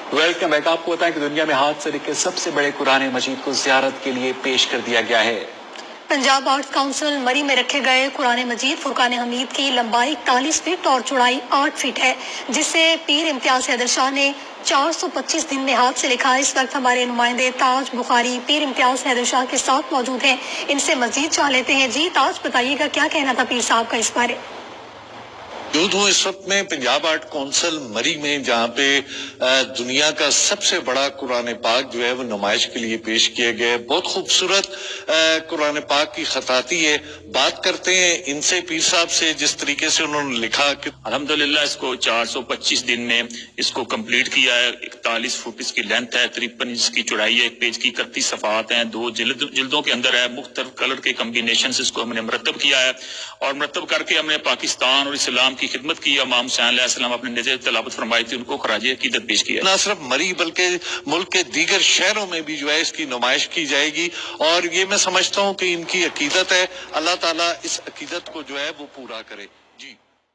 Welcome back. आपको बताएं कि दुनिया में हाथ से लिखे सबसे बड़े कुरान मजीद को जियारत के लिए पेश कर दिया गया है। पंजाब आर्ट्स काउंसिल मरी में रखे गए कुरान मजीद फुरकान हमीद की लंबाई 41 फीट और चौड़ाई 8 फीट है, जिसे पीर इम्तियाज हैदर शाह ने 425 दिन में हाथ से लिखा। इस वक्त हमारे नुमाइंदे ताज बुखारी पीर इम्तियाज हैदर शाह के साथ मौजूद हैं। इनसे मजीद जान लेते हैं। जी ताज, बताइएगा क्या कहना था पीर साहब का इस बारे? मौजूद हूँ इस वक्त में पंजाब आर्ट काउंसिल मरी में, जहाँ पे दुनिया का सबसे बड़ा कुरान पाक जो है वो नुमाइश के लिए पेश किया गया है। बहुत खूबसूरत कुरान पाक की खताती है। बात करते हैं इनसे, पीर साहब से, जिस तरीके से उन्होंने लिखा कि अल्हम्दुलिल्लाह इसको 425 दिन में इसको कंप्लीट किया है। 41 फुट इसकी लेंथ है, 53 इंच की चौड़ाई है, एक पेज की 31 सफ़ात हैं, 2 जिल्दों के अंदर है। मुख्तलिफ कलर के कम्बिनेशन से इसको हमने मरतब किया है और मरतब करके हमने पाकिस्तान और इस्लाम की खिदमत की। इमाम हुसैन अलैहिस्सलाम अपने नज़र तलावत फरमाई थी, उनको खराज अकीदत पेश किया। न सिर्फ मरी बल्कि मुल्क के दीगर शहरों में भी जो है इसकी नुमाइश की जाएगी और ये मैं समझता हूँ कि इनकी अकीदत है। अल्लाह ताला इस अकीदत को जो है वो पूरा करे।